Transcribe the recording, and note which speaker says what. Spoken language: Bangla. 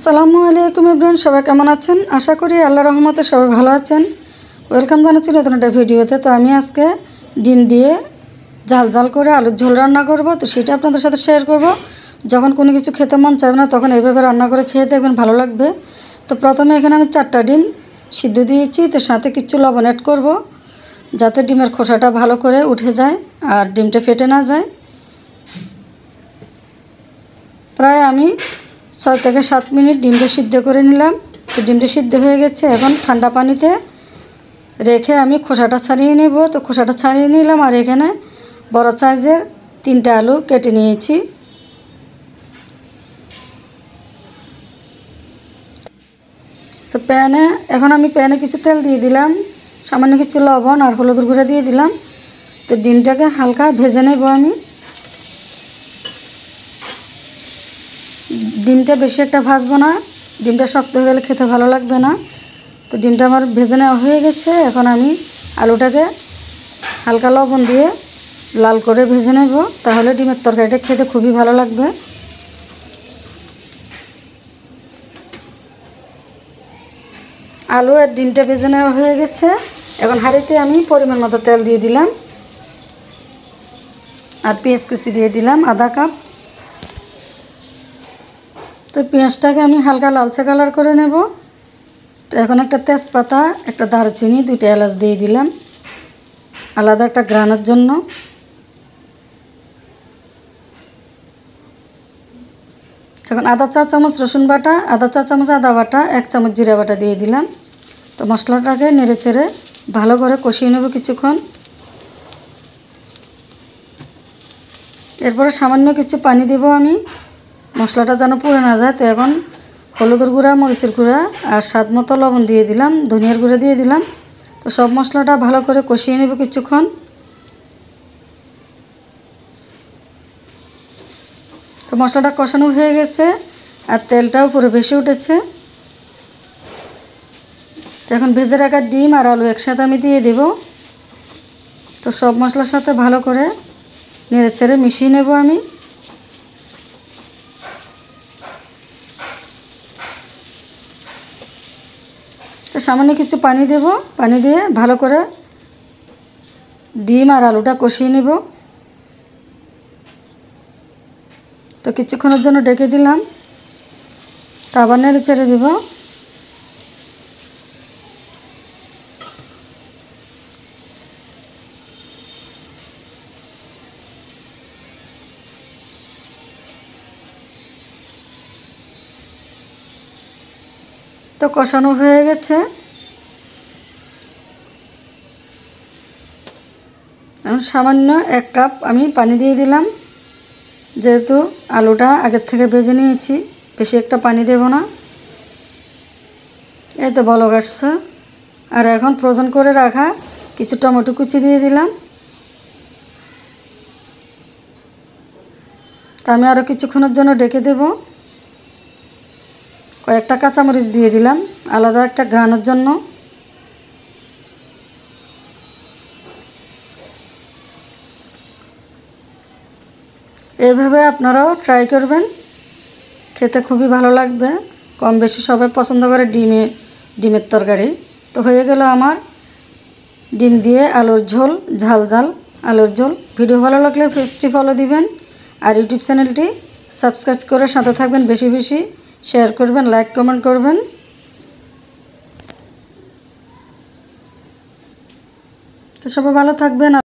Speaker 1: আসসালামু আলাইকুম এভরিওয়ান, সবাই কেমন আছেন? আশা করি আল্লাহর রহমতে সবাই ভালো আছেন। ওয়েলকাম জানাচ্ছি নতুন একটা ভিডিওতে। তো আমি আজকে ডিম দিয়ে ঝাল ঝাল করে আলুর ঝোল রান্না করব। তো সেটা আপনাদের সাথে শেয়ার করব। যখন কোনো কিছু খেতে মন চাইবে না তখন এইভাবে রান্না করে খেয়ে দেখবেন, ভালো লাগবে। তো প্রথমে এখানে আমি 4টা ডিম সিদ্ধ দিয়েছি। তো সাথে কিছু লবণ অ্যাড করব যাতে ডিমের খোসাটা ভালো করে উঠে যায় আর ডিমটা ফেটে না যায়। প্রায় আমি 6 থেকে 7 মিনিট ডিমটা সিদ্ধ করে নিলাম। তো ডিমটা সিদ্ধ হয়ে গেছে। এখন ঠান্ডা পানিতে রেখে আমি খোসাটা ছাড়িয়ে নেব। তো খোসাটা ছাড়িয়ে নিলাম। আর এখানে বড় সাইজের 3টা আলু কেটে নিয়েছি। তো এখন আমি প্যানে কিছু তেল দিয়ে দিলাম, সামান্য কিছু লবণ আর হলুদের গুঁড়া দিয়ে দিলাম। তো ডিমটাকে হালকা ভেজে নেব আমি। ডিমটা বেশি একটা ভাজবো না, ডিমটা শক্ত হয়ে গেলে খেতে ভালো লাগবে না। তো ডিমটা আমার ভেজে নেওয়া হয়ে গেছে। এখন আমি আলুটাকে হালকা লবণ দিয়ে লাল করে ভেজে নেব, তাহলে ডিমের তরকারিটা খেতে খুবই ভালো লাগবে। আলু আর ডিমটা ভেজে নেওয়া হয়ে গেছে। এখন হাঁড়িতে আমি পরিমাণ মতো তেল দিয়ে দিলাম আর পেঁয়াজ কুচি দিয়ে দিলাম আধা কাপ। তো পেঁয়াজটাকে আমি হালকা লালচে কালার করে নেব। তো এখন একটা তেজপাতা, একটা দারুচিনি, 2টা এলাচ দিয়ে দিলাম আলাদা একটা ঘ্রাণের জন্য। এখন আধা চা চামচ রসুন বাটা, আধা চা চামচ আদা বাটা, 1 চামচ জিরা বাটা দিয়ে দিলাম। তো মশলাটাকে নেড়ে চেড়ে ভালো করে কষিয়ে নেব কিছুক্ষণ। এরপরে সামান্য কিছু পানি দেব আমি, মশলাটা যেন পুড়ে না যায়। তো এখন হলুদের গুঁড়া, মরিচের গুঁড়া আর স্বাদ মতো লবণ দিয়ে দিলাম, ধনিয়ার গুঁড়া দিয়ে দিলাম। তো সব মশলাটা ভালো করে কষিয়ে নেব কিছুক্ষণ। তো মশলাটা কষানো হয়ে গেছে আর তেলটাও পুরো ভেসে উঠেছে। তো এখন ভেজে রাখা ডিম আর আলু একসাথে আমি দিয়ে দেব। তো সব মশলার সাথে ভালো করে নেড়ে চেড়ে মিশিয়ে নেব আমি। তো সামান্য কিছু পানি দেব, পানি দিয়ে ভালো করে ডিম আর আলুটা কষিয়ে নেব। তো কিছুক্ষণের জন্য ঢেকে দিলাম, তো আবার নেড়ে চেড়ে দেব। তো কষানো হয়ে গেছে। এখন সামান্য 1 কাপ আমি পানি দিয়ে দিলাম, যেহেতু আলুটা আগের থেকে ভেজে নিয়েছি, বেশি একটা পানি দেব না। এই তো বলক আসছে। আর এখন ফ্রোজেন করে রাখা কিছু টমেটো কুচি দিয়ে দিলাম। তা আমি আরও কিছুক্ষণের জন্য ঢেকে দেব। কয়েকটা কাঁচামরিচ দিয়ে দিলাম আলাদা একটা ঘ্রাণের জন্য। এইভাবে আপনারাও ট্রাই করবেন, খেতে খুবই ভালো লাগবে। কম বেশি সবাই পছন্দ করে ডিমের তরকারি। তো হয়ে গেল আমার ডিম দিয়ে আলুর ঝোল, ঝাল ঝাল আলুর ঝোল। ভিডিও ভালো লাগলে পেজটি ফলো দিবেন আর ইউটিউব চ্যানেলটি সাবস্ক্রাইব করে সাথে থাকবেন। বেশি বেশি শেয়ার করবেন, লাইক কমেন্ট করবেন। তো সবাই ভালো থাকবেন।